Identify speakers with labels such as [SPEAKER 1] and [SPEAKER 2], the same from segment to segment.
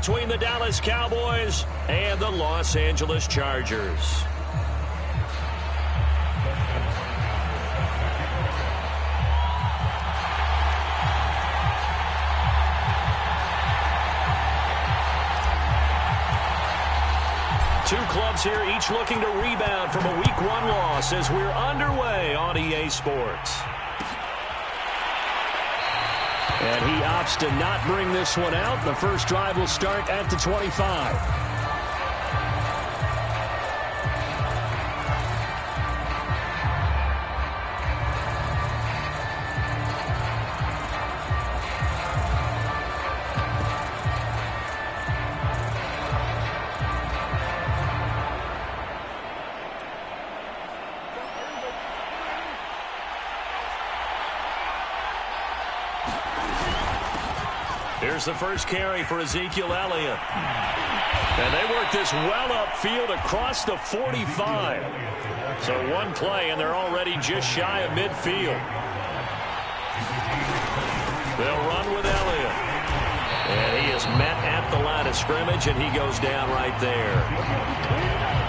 [SPEAKER 1] between the Dallas Cowboys and the Los Angeles Chargers. Two clubs here, each looking to rebound from a Week 1 loss as we're underway on EA Sports. And he opts to not bring this one out. The first drive will start at the 25. Here's the first carry for Ezekiel Elliott. And they work this well upfield across the 45. So one play, and they're already just shy of midfield. They'll run with Elliott. And he is met at the line of scrimmage, and he goes down right there.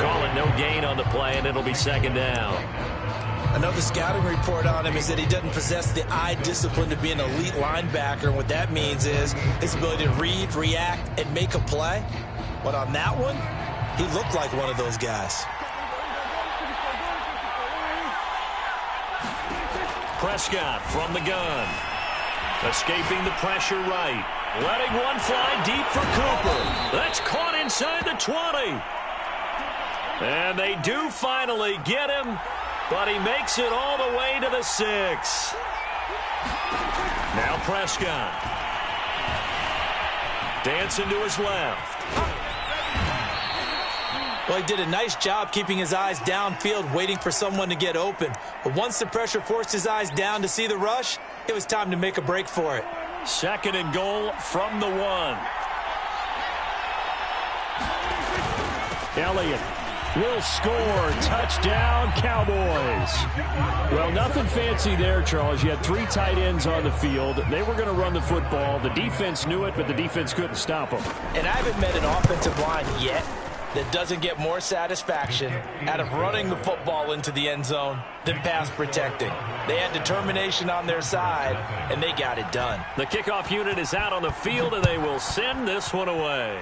[SPEAKER 1] Call it no gain on the play, and it'll be second down.
[SPEAKER 2] Another scouting report on him is that he doesn't possess the eye discipline to be an elite linebacker. And what that means is his ability to read, react, and make a play. But on that one, he looked like one of those guys.
[SPEAKER 1] Prescott from the gun. Escaping the pressure right. Letting one fly deep for Cooper. That's caught inside the 20. And they do finally get him. But he makes it all the way to the 6. Now Prescott. Dancing to his left.
[SPEAKER 2] Well, he did a nice job keeping his eyes downfield, waiting for someone to get open. But once the pressure forced his eyes down to see the rush, it was time to make a break for it.
[SPEAKER 1] Second and goal from the 1. Elliott will score. Touchdown, Cowboys. Well, nothing fancy there, Charles. You had 3 tight ends on the field. They were going to run the football. The defense knew it, but the defense couldn't stop them.
[SPEAKER 2] And I haven't met an offensive line yet that doesn't get more satisfaction out of running the football into the end zone than pass protecting. They had determination on their side, and they got it done.
[SPEAKER 1] The kickoff unit is out on the field, and they will send this one away.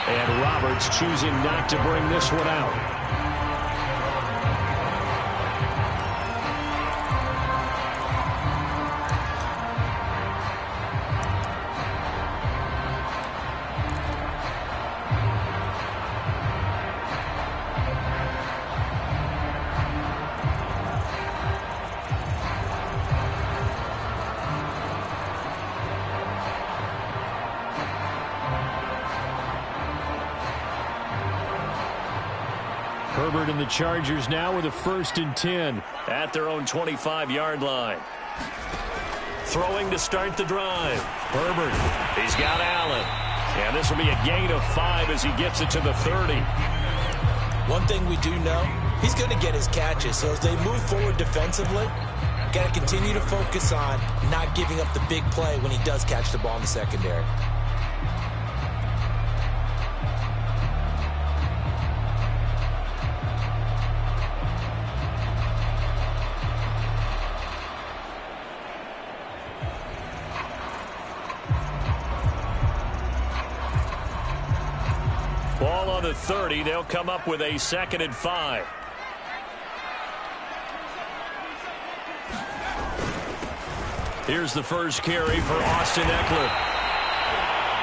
[SPEAKER 1] And Roberts choosing not to bring this one out. Herbert and the Chargers now with a 1st and 10 at their own 25-yard line. Throwing to start the drive. Herbert, he's got Allen. And this will be a gain of 5 as he gets it to the 30.
[SPEAKER 2] One thing we do know, he's going to get his catches. So as they move forward defensively, got to continue to focus on not giving up the big play when he does catch the ball in the secondary.
[SPEAKER 1] Ball on the 30. They'll come up with a 2nd and 5. Here's the first carry for Austin Eckler.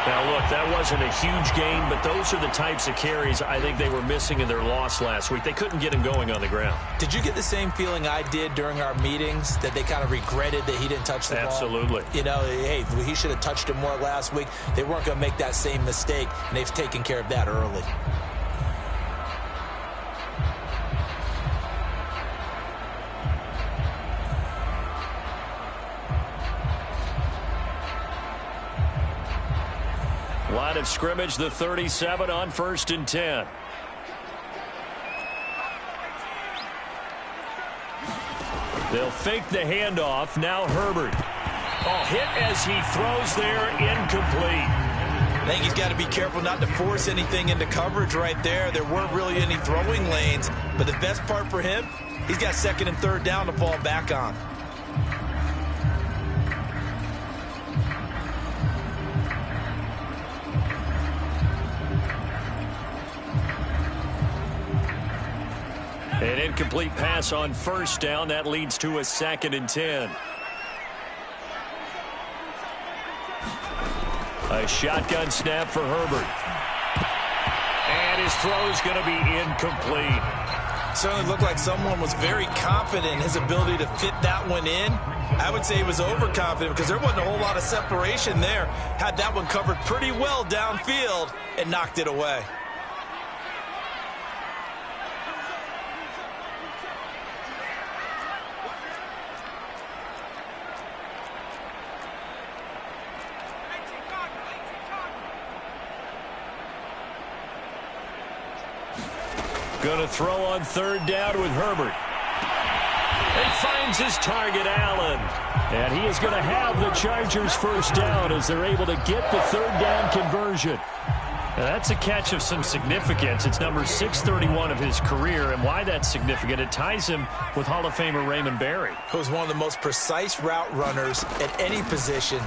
[SPEAKER 1] Now, look, that wasn't a huge gain, but those are the types of carries I think they were missing in their loss last week. They couldn't get him going on the ground.
[SPEAKER 2] Did you get the same feeling I did during our meetings, that they kind of regretted that he didn't touch the ball?
[SPEAKER 1] Absolutely.
[SPEAKER 2] You know, hey, he should have touched it more last week. They weren't going to make that same mistake, and they've taken care of that early.
[SPEAKER 1] Line of scrimmage, the 37 on 1st and 10. They'll fake the handoff. Now Herbert. Oh, hit as he throws there, incomplete.
[SPEAKER 2] I think he's got to be careful not to force anything into coverage right there. There weren't really any throwing lanes, but the best part for him, he's got second and third down to fall back on.
[SPEAKER 1] An incomplete pass on first down. That leads to a 2nd and 10. A shotgun snap for Herbert. And his throw is going to be incomplete.
[SPEAKER 2] Certainly looked like someone was very confident in his ability to fit that one in. I would say he was overconfident because there wasn't a whole lot of separation there. Had that one covered pretty well downfield and knocked it away.
[SPEAKER 1] Going to throw on third down with Herbert. He finds his target, Allen. And he is going to have the Chargers first down as they're able to get the third down conversion. Now, that's a catch of some significance. It's number 631 of his career, and why that's significant, it ties him with Hall of Famer Raymond Berry,
[SPEAKER 2] who's one of the most precise route runners at any position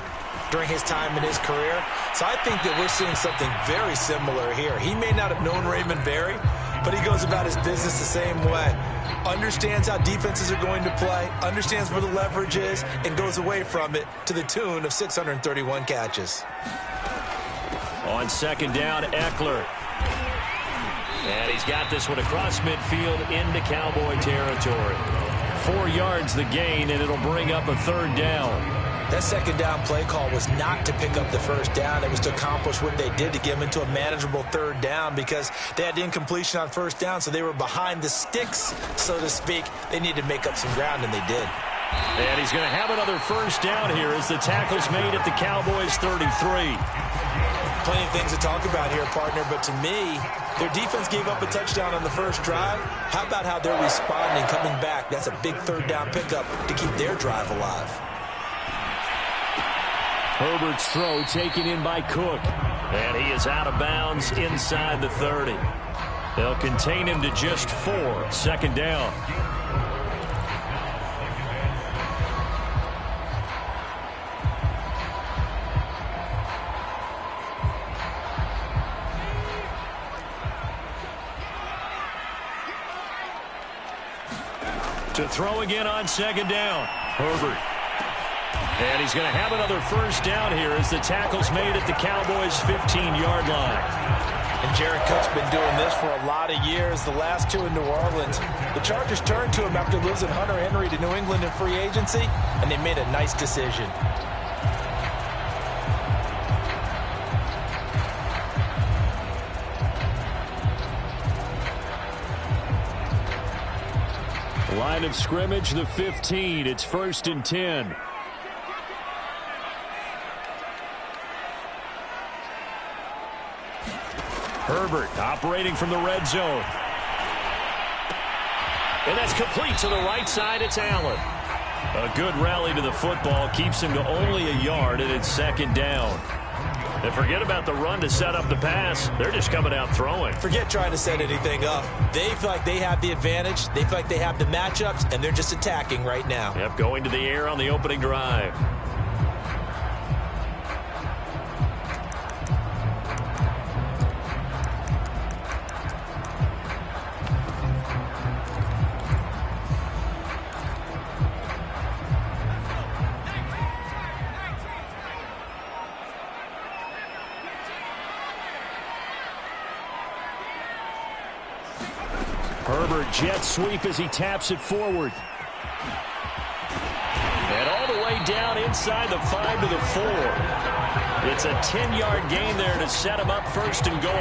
[SPEAKER 2] during his time in his career. So I think that we're seeing something very similar here. He may not have known Raymond Berry, but he goes about his business the same way. Understands how defenses are going to play, understands where the leverage is, and goes away from it to the tune of 631 catches.
[SPEAKER 1] On second down, Eckler. And he's got this one across midfield into Cowboy territory. 4 yards the gain, and it'll bring up a third down.
[SPEAKER 2] That second down play call was not to pick up the first down. It was to accomplish what they did, to get them into a manageable third down, because they had incompletion on first down, so they were behind the sticks, so to speak. They needed to make up some ground, and they did.
[SPEAKER 1] And he's going to have another first down here as the tackle's made at the Cowboys' 33.
[SPEAKER 2] Plenty of things to talk about here, partner, but to me, their defense gave up a touchdown on the first drive. How about how they're responding, coming back? That's a big third down pickup to keep their drive alive.
[SPEAKER 1] Herbert's throw taken in by Cook. And he is out of bounds inside the 30. They'll contain him to just 4. Second down. To throw again on second down. Herbert. And he's going to have another first down here as the tackle's made at the Cowboys' 15-yard line.
[SPEAKER 2] And Jared Cook's been doing this for a lot of years, the last 2 in New Orleans. The Chargers turned to him after losing Hunter Henry to New England in free agency, and they made a nice decision.
[SPEAKER 1] Line of scrimmage, the 15. It's 1st and 10. Herbert operating from the red zone. And that's complete to the right side. It's Allen. A good rally to the football keeps him to only a yard, and it's second down. And forget about the run to set up the pass. They're just coming out throwing.
[SPEAKER 2] Forget trying to set anything up. They feel like they have the advantage. They feel like they have the matchups, and they're just attacking right now.
[SPEAKER 1] Yep, going to the air on the opening drive. Herbert jet sweep as he taps it forward. And all the way down inside the 5 to the 4. It's a 10-yard gain there to set him up 1st and goal.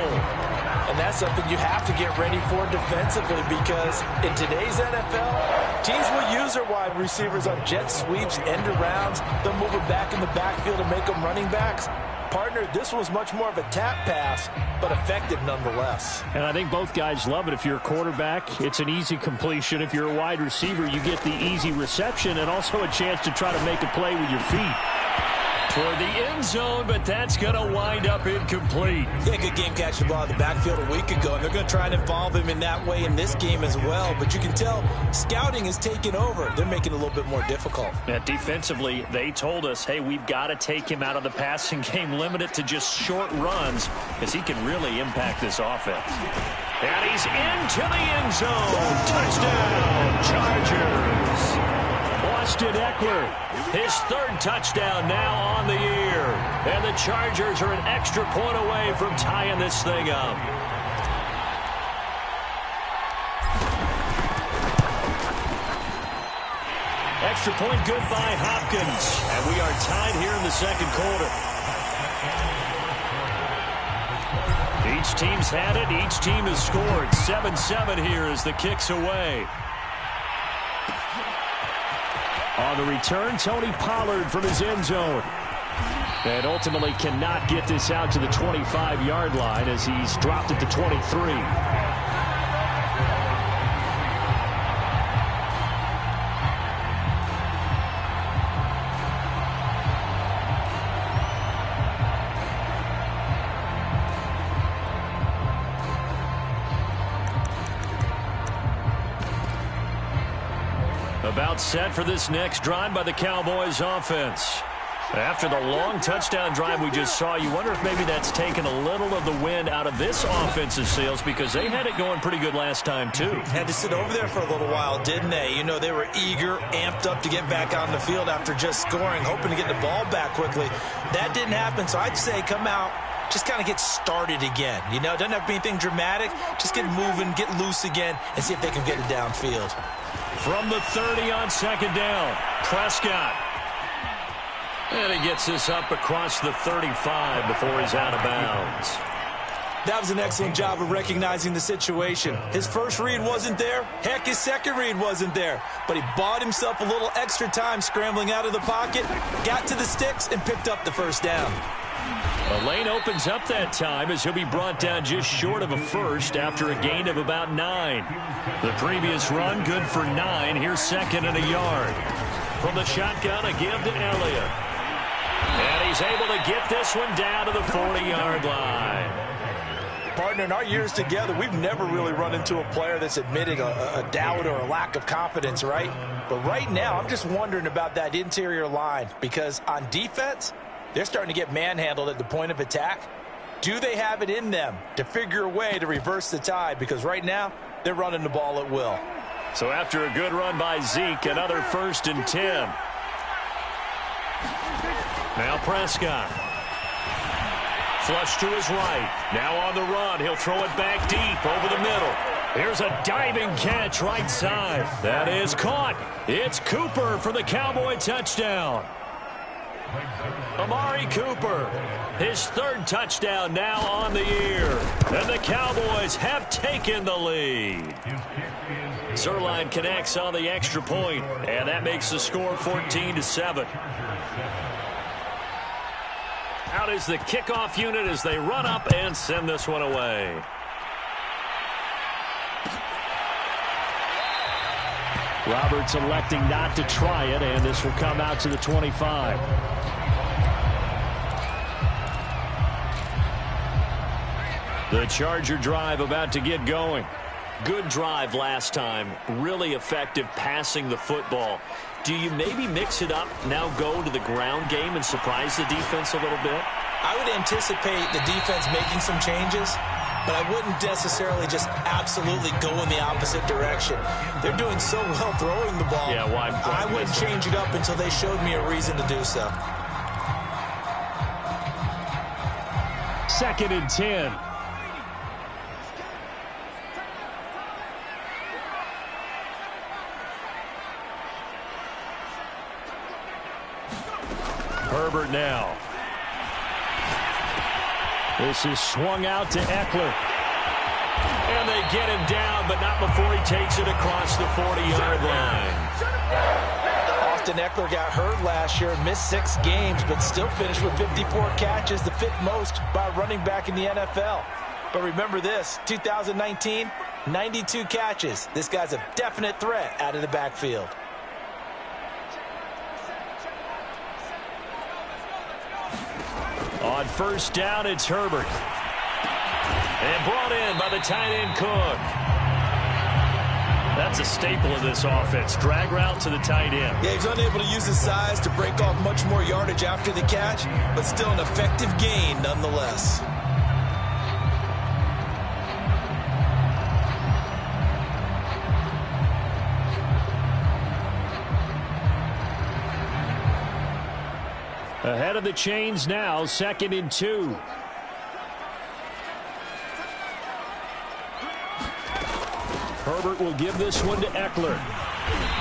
[SPEAKER 2] And that's something you have to get ready for defensively, because in today's NFL, teams will use their wide receivers on jet sweeps, end arounds. They'll move it back in the backfield to make them running backs. Partner, this was much more of a tap pass, but effective nonetheless.
[SPEAKER 1] And I think both guys love it. If you're a quarterback, it's an easy completion. If you're a wide receiver, you get the easy reception and also a chance to try to make a play with your feet. toward the end zone, but that's going to wind up incomplete.
[SPEAKER 2] Yeah, good game catching the ball in the backfield a week ago, and they're going to try and involve him in that way in this game as well. But you can tell scouting is taking over. They're making it a little bit more difficult.
[SPEAKER 1] Yeah, defensively, they told us, hey, we've got to take him out of the passing game, limit it to just short runs, because he can really impact this offense. And he's into the end zone. Touchdown, Chargers. Austin Eckler, his third touchdown now on the year. And the Chargers are an extra point away from tying this thing up. Extra point good by Hopkins. And we are tied here in the second quarter. Each team's had it. Each team has scored. 7-7 here as the kick's away. On the return, Tony Pollard from his end zone. And ultimately cannot get this out to the 25-yard line as he's dropped it to 23. About set for this next drive by the Cowboys offense. After the long touchdown drive we just saw, you wonder if maybe that's taken a little of the wind out of this offensive sails because they had it going pretty good last time too.
[SPEAKER 2] Had to sit over there for a little while, didn't they? You know, they were eager, amped up to get back on the field after just scoring, hoping to get the ball back quickly. That didn't happen, so I'd say come out, just kind of get started again. You know, doesn't have to be anything dramatic. Just get moving, get loose again, and see if they can get it downfield.
[SPEAKER 1] From the 30 on second down, Prescott. And he gets this up across the 35 before he's out of bounds.
[SPEAKER 2] That was an excellent job of recognizing the situation. His first read wasn't there. Heck, his second read wasn't there. But he bought himself a little extra time scrambling out of the pocket, got to the sticks, and picked up the first down.
[SPEAKER 1] The lane opens up that time as he'll be brought down just short of a first after a gain of about 9. The previous run good for 9. Here's second and a yard. From the shotgun, a give to Elliott. And he's able to get this one down to the 40-yard line.
[SPEAKER 2] Partner, in our years together, we've never really run into a player that's admitted a doubt or a lack of confidence, right? But right now, I'm just wondering about that interior line because on defense, they're starting to get manhandled at the point of attack. Do they have it in them to figure a way to reverse the tide? Because right now, they're running the ball at will.
[SPEAKER 1] So after a good run by Zeke, another 1st and 10. Now Prescott. Flush to his right. Now on the run. He'll throw it back deep over the middle. Here's a diving catch right side. That is caught. It's Cooper for the Cowboy touchdown. Amari Cooper, his third touchdown now on the year. And the Cowboys have taken the lead. Zerline connects on the extra point, and that makes the score 14-7. Out is the kickoff unit as they run up and send this one away. Roberts electing not to try it, and this will come out to the 25. The Charger drive about to get going. Good drive last time. Really effective passing the football. Do you maybe mix it up, now go to the ground game and surprise the defense a little bit?
[SPEAKER 2] I would anticipate the defense making some changes, but I wouldn't necessarily just absolutely go in the opposite direction. They're doing so well throwing the ball.
[SPEAKER 1] Yeah, why
[SPEAKER 2] I wouldn't change it up until they showed me a reason to do so.
[SPEAKER 1] 2nd and 10. Herbert now. This is swung out to Eckler. And they get him down, but not before he takes it across the 40-yard line.
[SPEAKER 2] Austin Eckler got hurt last year, missed 6 games, but still finished with 54 catches, the 5th most by a running back in the NFL. But remember this, 2019, 92 catches. This guy's a definite threat out of the backfield.
[SPEAKER 1] On first down, it's Herbert. And brought in by the tight end Cook. That's a staple of this offense. Drag route to the tight end.
[SPEAKER 2] Yeah, he's unable to use his size to break off much more yardage after the catch, but still an effective gain nonetheless.
[SPEAKER 1] Ahead of the chains now, 2nd and 2. Herbert will give this one to Eckler.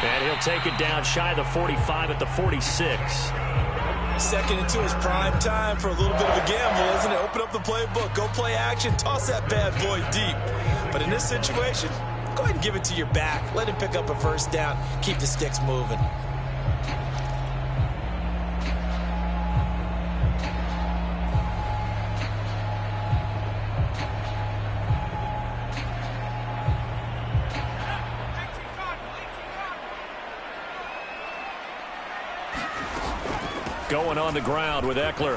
[SPEAKER 1] And he'll take it down shy of the 45 at the 46.
[SPEAKER 2] 2nd and 2 is prime time for a little bit of a gamble, isn't it? Open up the playbook, go play action, toss that bad boy deep. But in this situation, go ahead and give it to your back. Let him pick up a first down, keep the sticks moving.
[SPEAKER 1] Going on the ground with Eckler.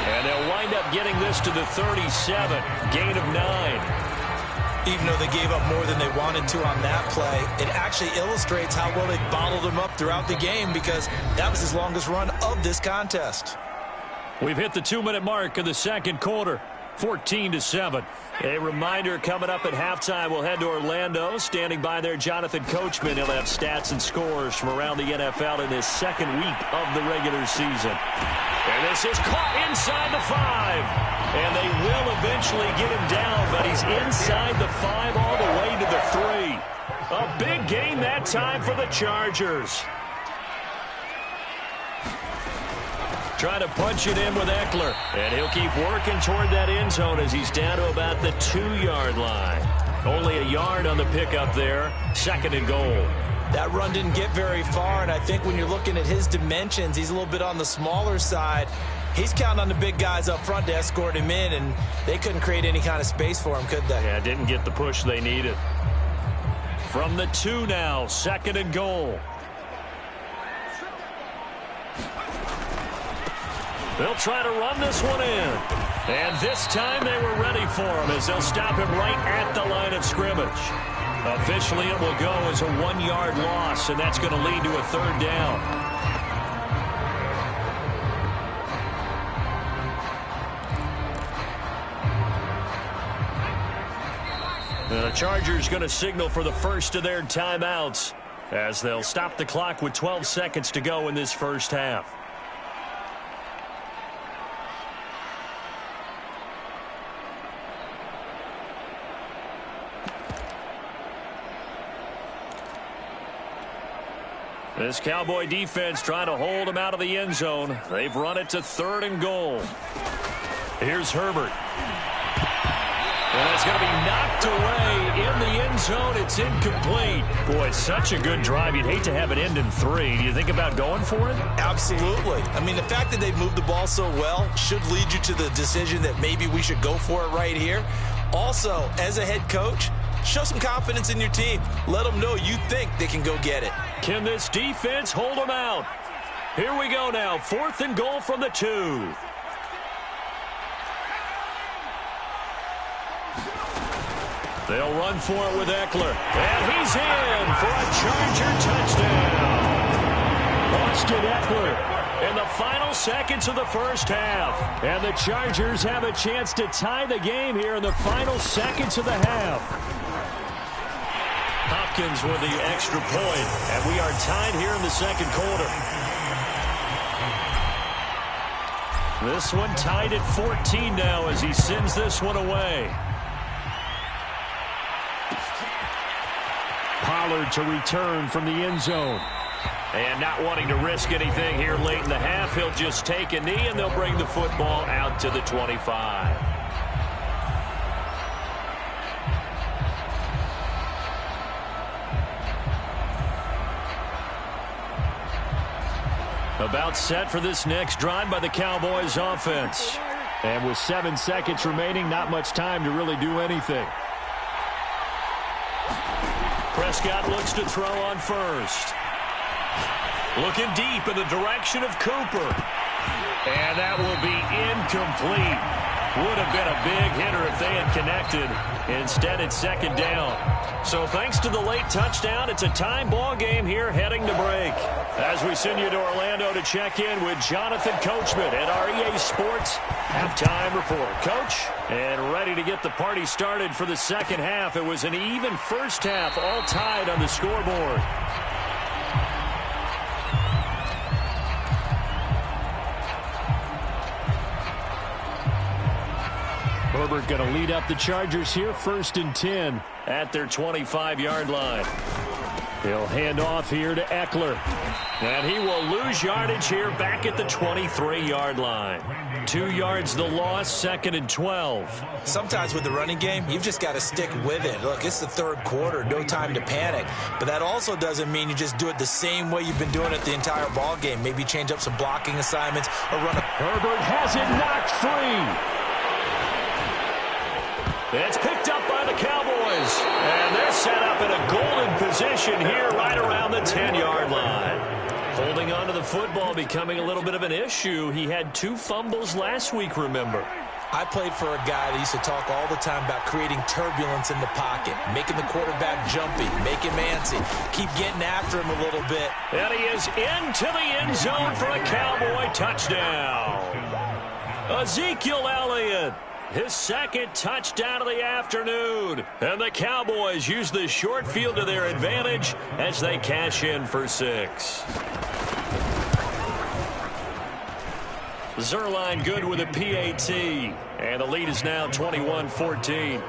[SPEAKER 1] And they'll wind up getting this to the 37. Gain of 9.
[SPEAKER 2] Even though they gave up more than they wanted to on that play, it actually illustrates how well they bottled him up throughout the game, because that was his longest run of this contest.
[SPEAKER 1] We've hit the 2-minute mark of the second quarter. 14-7. A reminder, coming up at halftime, we'll head to Orlando. Standing by there, Jonathan Coachman. He'll have stats and scores from around the NFL in his second week of the regular season. And this is caught inside the 5. And they will eventually get him down, but he's inside the 5 all the way to the 3. A big gain that time for the Chargers. Trying to punch it in with Eckler. And he'll keep working toward that end zone as he's down to about the 2-yard line. Only a yard on the pickup there. 2nd and goal.
[SPEAKER 2] That run didn't get very far, and I think when you're looking at his dimensions, he's a little bit on the smaller side. He's counting on the big guys up front to escort him in, and they couldn't create any kind of space for him, could they?
[SPEAKER 1] Yeah, didn't get the push they needed. From the 2 now, 2nd and goal. They'll try to run this one in. And this time they were ready for him as they'll stop him right at the line of scrimmage. Officially, it will go as a 1-yard loss, and that's going to lead to a 3rd down. The Chargers going to signal for the first of their timeouts as they'll stop the clock with 12 seconds to go in this first half. This Cowboy defense trying to hold him out of the end zone. They've run it to 3rd and goal. Here's Herbert. And it's going to be knocked away in the end zone. It's incomplete. Boy, it's such a good drive. You'd hate to have it end in 3. Do you think about going for it?
[SPEAKER 2] Absolutely. I mean, the fact that they've moved the ball so well should lead you to the decision that maybe we should go for it right here. Also, as a head coach, show some confidence in your team. Let them know you think they can go get it.
[SPEAKER 1] Can this defense hold them out? Here we go now. 4th and goal from the 2. They'll run for it with Eckler. And he's in for a Charger touchdown. Austin Eckler in the final seconds of the first half. And the Chargers have a chance to tie the game here in the final seconds of the half. Hopkins with the extra point, and we are tied here in the second quarter. This one tied at 14 now as he sends this one away. Pollard to return from the end zone. And not wanting to risk anything here late in the half, he'll just take a knee, and they'll bring the football out to the 25. About set for this next drive by the Cowboys offense. And with 7 seconds remaining, not much time to really do anything. Prescott looks to throw on first. Looking deep in the direction of Cooper. And that will be incomplete. Would have been a big hitter if they had connected. Instead, it's second down. So thanks to the late touchdown, it's a time ball game here heading to break. As we send you to Orlando to check in with Jonathan Coachman at our EA Sports halftime report. Coach, and ready to get the party started for the second half. It was an even first half, all tied on the scoreboard. Herbert going to lead up the Chargers here, 1st and 10 at their 25-yard line. He'll hand off here to Eckler. And he will lose yardage here back at the 23-yard line. 2 yards the loss, 2nd and 12.
[SPEAKER 2] Sometimes with the running game, you've just got to stick with it. Look, it's the third quarter, no time to panic. But that also doesn't mean you just do it the same way you've been doing it the entire ball game. Maybe change up some blocking assignments or run a...
[SPEAKER 1] Herbert has it knocked free. It's picked up by the Cowboys. And they're set up in a golden position here right around the 10-yard line. Holding on to the football becoming a little bit of an issue. He had 2 fumbles last week, remember.
[SPEAKER 2] I played for a guy that used to talk all the time about creating turbulence in the pocket, making the quarterback jumpy, make him antsy, keep getting after him a little bit.
[SPEAKER 1] And he is into the end zone for a Cowboy touchdown. Ezekiel Elliott. His 2nd touchdown of the afternoon. And the Cowboys use the short field to their advantage as they cash in for 6. Zerline good with a PAT. And the lead is now 21-14.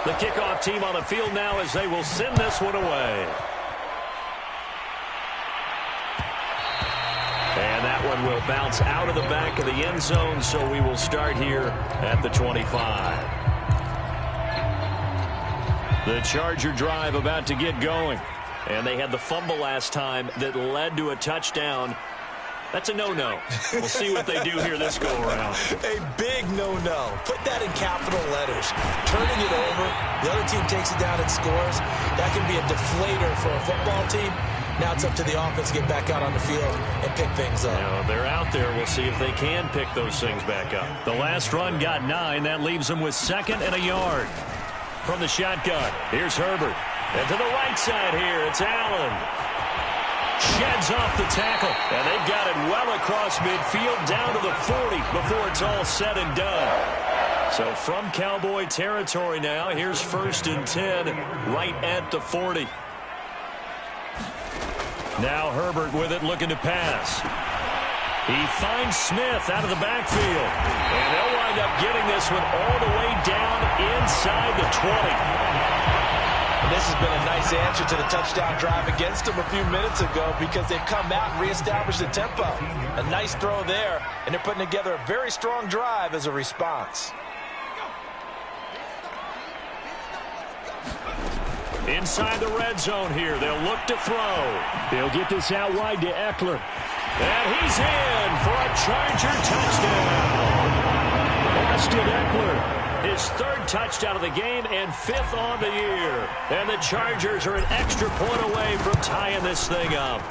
[SPEAKER 1] The kickoff team on the field now as they will send this one away. And that one will bounce out of the back of the end zone, so we will start here at the 25. The Charger drive about to get going. And they had the fumble last time that led to a touchdown. That's a no-no. We'll see what they do here this go-around.
[SPEAKER 2] A big no-no. Put that in capital letters. Turning it over, the other team takes it down and scores. That can be a deflator for a football team. Now it's up to the offense to get back out on the field and pick things up.
[SPEAKER 1] Now, they're out there. We'll see if they can pick those things back up. The last run got 9. That leaves them with 2nd and a yard. From the shotgun, here's Herbert. And to the right side here, it's Allen. Sheds off the tackle, and they've got it well across midfield down to the 40 before it's all said and done. So from Cowboy territory now, here's 1st and 10 right at the 40. Now Herbert with it, looking to pass. He finds Smith out of the backfield, and they'll wind up getting this one all the way down inside the 20.
[SPEAKER 2] This has been a nice answer to the touchdown drive against them a few minutes ago because they've come out and reestablished the tempo. A nice throw there, and they're putting together a very strong drive as a response.
[SPEAKER 1] Inside the red zone here, they'll look to throw. They'll get this out wide to Eckler. And he's in for a Charger touchdown. Austin Eckler. His 3rd touchdown of the game and 5th on the year. And the Chargers are an extra point away from tying this thing up.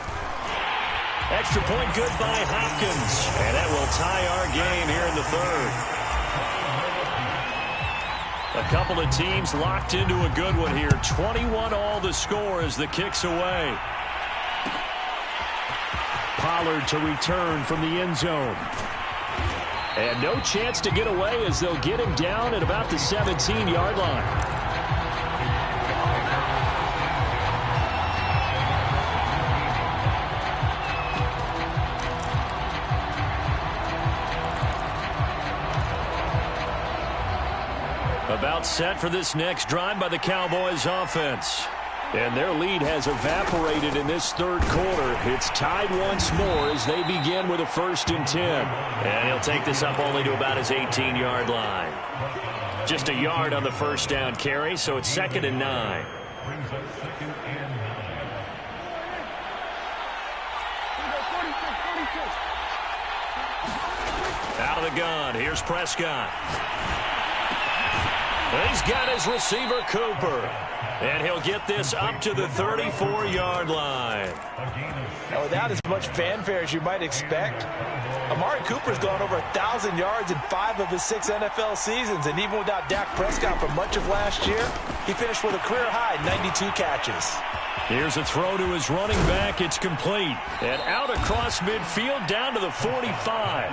[SPEAKER 1] Extra point good by Hopkins. And that will tie our game here in the 3rd. A couple of teams locked into a good one here. 21 all the score as the kick's away. Pollard to return from the end zone. And no chance to get away as they'll get him down at about the 17-yard line. About set for this next drive by the Cowboys offense. And their lead has evaporated in this 3rd quarter. It's tied once more as they begin with a 1st and 10. And he'll take this up only to about his 18-yard line. Just a yard on the 1st down carry, so it's 2nd and 9. Out of the gun, here's Prescott. He's got his receiver, Cooper. And he'll get this up to the 34-yard line.
[SPEAKER 2] Now, without as much fanfare as you might expect, Amari Cooper's gone over 1,000 yards in 5 of his 6 NFL seasons. And even without Dak Prescott for much of last year, he finished with a career-high 92 catches.
[SPEAKER 1] Here's a throw to his running back. It's complete. And out across midfield down to the 45.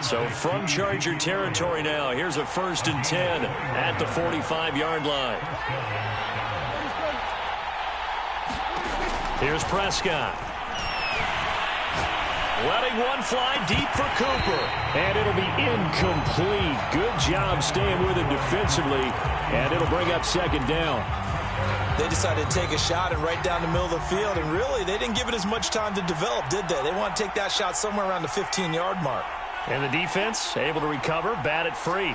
[SPEAKER 1] So from Charger territory now, here's a 1st and 10 at the 45-yard line. Here's Prescott. Letting one fly deep for Cooper. And it'll be incomplete. Good job staying with him defensively. And it'll bring up 2nd down.
[SPEAKER 2] They decided to take a shot and right down the middle of the field. And really, they didn't give it as much time to develop, did they? They want to take that shot somewhere around the 15-yard mark.
[SPEAKER 1] And the defense able to recover, bat it free.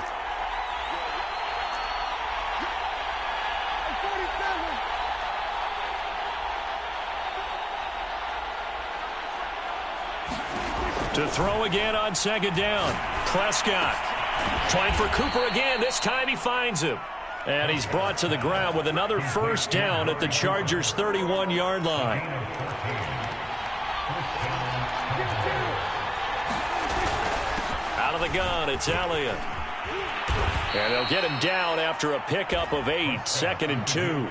[SPEAKER 1] To throw again on 2nd down. Prescott trying for Cooper again. This time he finds him. And he's brought to the ground with another 1st down at the Chargers' 31-yard line. Out of the gun, it's Elliott. And they'll get him down after a pickup of 8, 2nd and 2.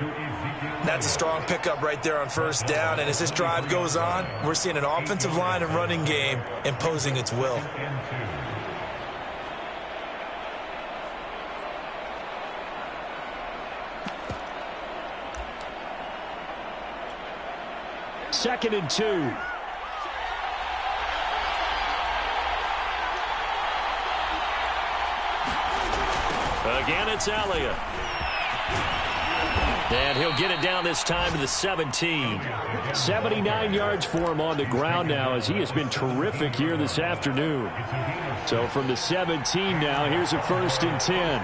[SPEAKER 2] That's a strong pickup right there on 1st down. And as this drive goes on, we're seeing an offensive line and running game imposing its will.
[SPEAKER 1] Second and 2. Again, it's Elliott. And he'll get it down this time to the 17. 79 yards for him on the ground now as he has been terrific here this afternoon. So from the 17 now, here's a 1st and 10.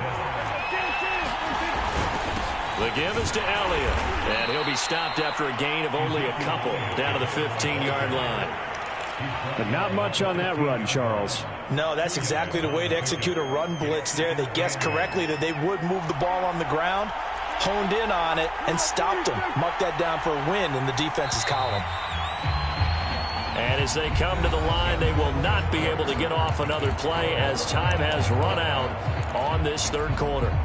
[SPEAKER 1] The give is to Elliott. And he'll be stopped after a gain of only a couple down to the 15-yard line. But not much on that run, Charles.
[SPEAKER 2] No, that's exactly the way to execute a run blitz there. They guessed correctly that they would move the ball on the ground, honed in on it, and stopped them. Marked that down for a win in the defense's column.
[SPEAKER 1] And as they come to the line, they will not be able to get off another play as time has run out on this 3rd quarter.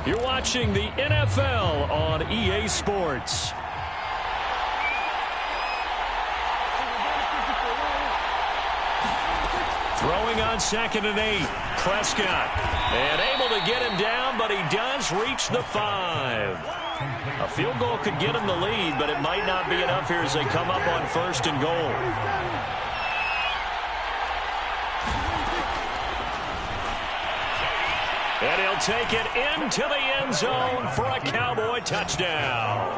[SPEAKER 1] You're watching the NFL on EA Sports. Throwing on 2nd and 8. Prescott. And able to get him down, but he does reach the 5. A field goal could get him the lead, but it might not be enough here as they come up on 1st and goal. And he'll take it into the end zone for a Cowboy touchdown.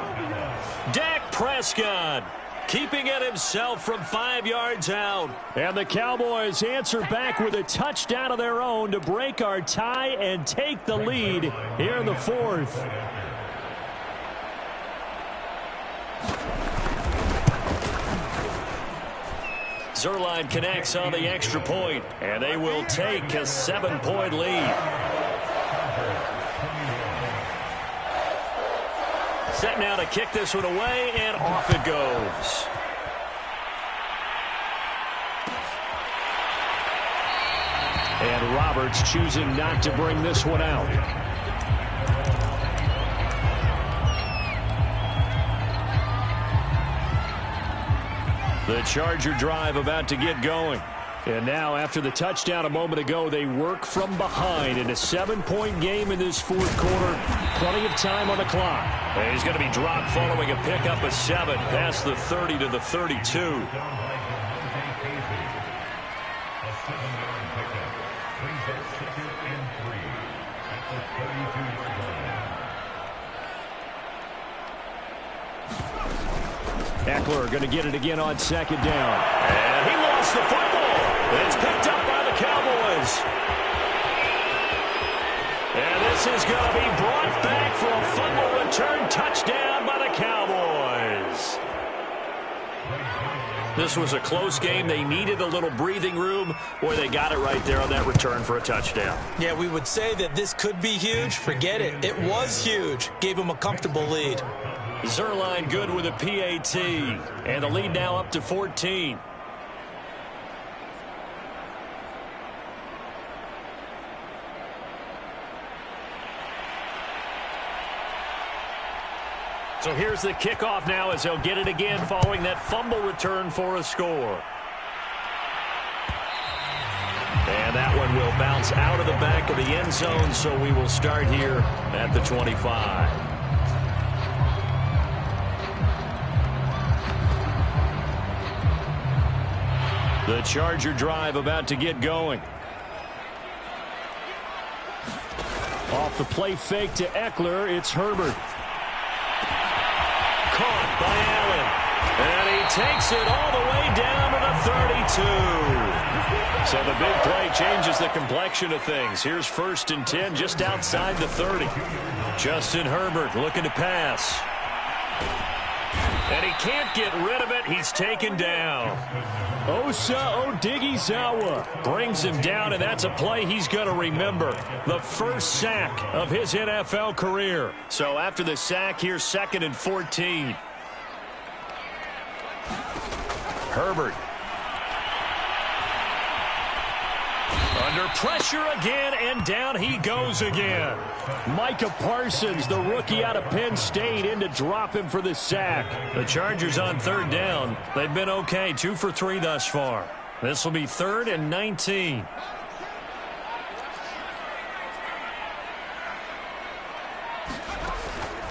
[SPEAKER 1] Dak Prescott keeping it himself from 5 yards out. And the Cowboys answer back with a touchdown of their own to break our tie and take the lead here in the 4th. Zerline connects on the extra point, and they will take a 7-point lead. Set now to kick this one away, and off it goes. And Roberts choosing not to bring this one out. The Charger drive about to get going. And now, after the touchdown a moment ago, they work from behind in a 7-point game in this 4th quarter. Plenty of time on the clock. And he's going to be dropped following a pickup of 7 past the 30 to the 32. Eckler going to get it again on 2nd down. And he lost the football. It's picked up by the Cowboys. And this is going to be brought back for a fumble return touchdown by the Cowboys. This was a close game. They needed a little breathing room. Boy, they got it right there on that return for a touchdown.
[SPEAKER 2] Yeah, we would say that this could be huge. Forget it. It was huge. Gave them a comfortable lead.
[SPEAKER 1] Zerline good with a PAT. And the lead now up to 14. So here's the kickoff now as they'll get it again following that fumble return for a score. And that one will bounce out of the back of the end zone, so we will start here at the 25. The Charger drive about to get going. Off the play fake to Eckler, it's Herbert. Caught by Allen. And he takes it all the way down to the 32. So the big play changes the complexion of things. Here's 1st and 10 just outside the 30. Justin Herbert looking to pass. And he can't get rid of it. He's taken down. Osa Odighizuwa brings him down, and that's a play he's going to remember. The first sack of his NFL career. So after the sack, here's 2nd and 14. Herbert. Under pressure again, and down he goes again. Micah Parsons, the rookie out of Penn State, in to drop him for the sack. The Chargers on 3rd down. They've been okay, 2 for 3 thus far. This will be 3rd and 19.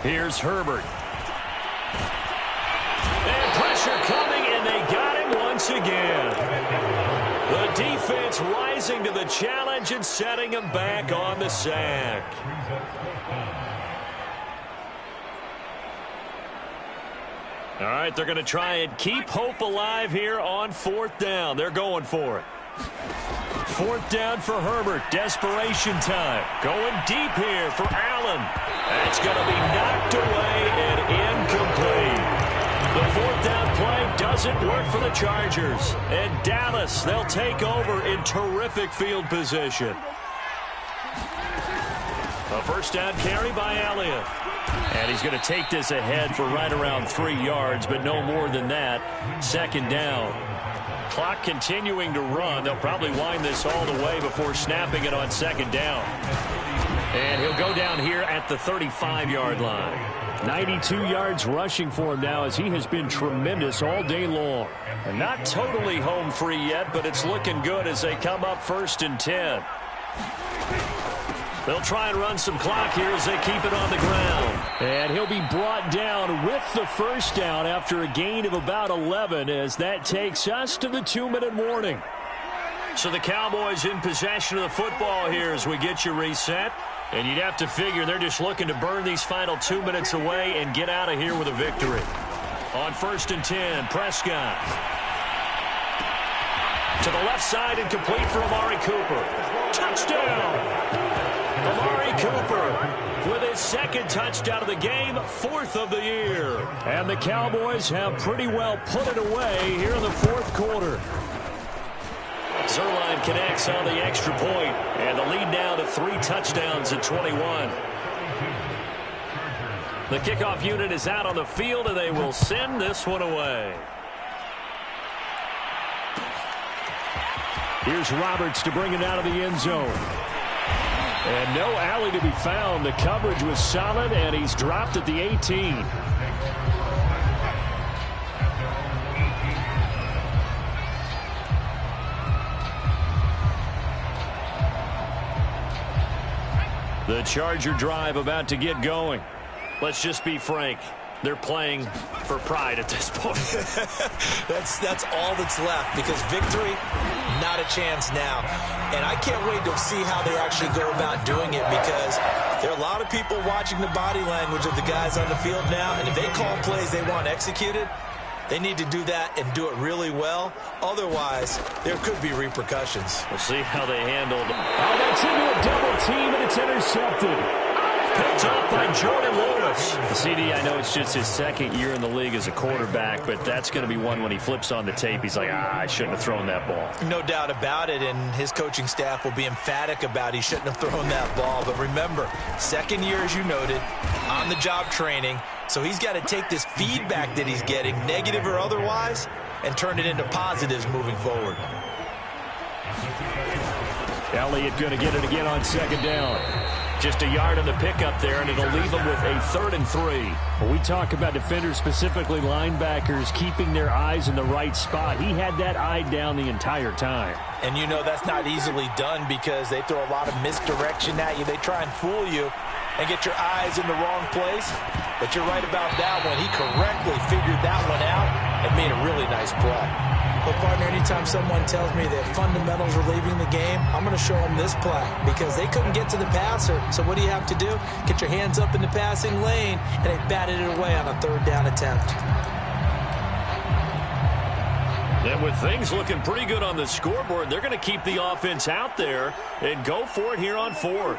[SPEAKER 1] Here's Herbert. And pressure coming, and they got him once again. The defense rising to the challenge and setting him back on the sack. All right, they're going to try and keep hope alive here on 4th down. They're going for it. 4th down for Herbert. Desperation time. Going deep here for Allen. That's going to be knocked away and incomplete. The 4th down play doesn't work for the Chargers. And Dallas, they'll take over in terrific field position. A 1st down carry by Elliott. And he's going to take this ahead for right around 3 yards, but no more than that. 2nd down. Clock continuing to run. They'll probably wind this all the way before snapping it on 2nd down. And he'll go down here at the 35-yard line. 92 yards rushing for him now, as he has been tremendous all day long. And not totally home free yet, but it's looking good as they come up 1st and 10. They'll try and run some clock here as they keep it on the ground. And he'll be brought down with the 1st down after a gain of about 11, as that takes us to the 2-minute warning. So the Cowboys in possession of the football here as we get you reset. And you'd have to figure they're just looking to burn these final 2 minutes away and get out of here with a victory. On 1st and 10, Prescott. To the left side and complete for Amari Cooper. Touchdown! Amari Cooper with his 2nd touchdown of the game, 4th of the year. And the Cowboys have pretty well put it away here in the 4th quarter. Zerline connects on the extra point, and the lead now to 3 touchdowns at 21. The kickoff unit is out on the field, and they will send this one away. Here's Roberts to bring it out of the end zone. And no alley to be found. The coverage was solid, and he's dropped at the 18. The Charger drive about to get going. Let's just be frank. They're playing for pride at this point.
[SPEAKER 2] That's all that's left, because victory, not a chance now. And I can't wait to see how they actually go about doing it, because there are a lot of people watching the body language of the guys on the field now, and if they call plays they want executed, they need to do that and do it really well. Otherwise, there could be repercussions.
[SPEAKER 1] We'll see how they handled. Oh, that's into a double team, and it's intercepted. picked off by Jordan Lewis.
[SPEAKER 3] CD, I know it's just his second year in the league as a quarterback, but that's going to be one when he flips on the tape. He's like, I shouldn't have thrown that ball.
[SPEAKER 2] No doubt about it, and his coaching staff will be emphatic about he shouldn't have thrown that ball. But remember, second year, as you noted, on-the-job training, so he's got to take this feedback that he's getting, negative or otherwise, and turn it into positives moving forward.
[SPEAKER 3] Elliott going to get it again on second down. Just a yard on the pickup there, and it'll leave them with a 3rd and 3.
[SPEAKER 4] When we talk about defenders, specifically linebackers, keeping their eyes in the right spot, he had that eye down the entire time.
[SPEAKER 2] And you know that's not easily done because they throw a lot of misdirection at you. They try and fool you and get your eyes in the wrong place. But you're right about that one. He correctly figured that one out and made a really nice play. But, partner, anytime someone tells me that fundamentals are leaving the game, I'm going to show them this play because they couldn't get to the passer. So what do you have to do? Get your hands up in the passing lane, and they batted it away on a 3rd down attempt.
[SPEAKER 1] And with things looking pretty good on the scoreboard, they're going to keep the offense out there and go for it here on 4th.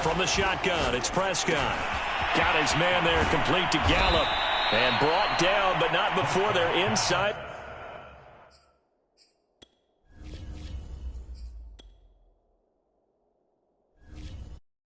[SPEAKER 1] From the shotgun, it's Prescott. Got his man there, complete to Gallup. And brought down, but not before they're inside.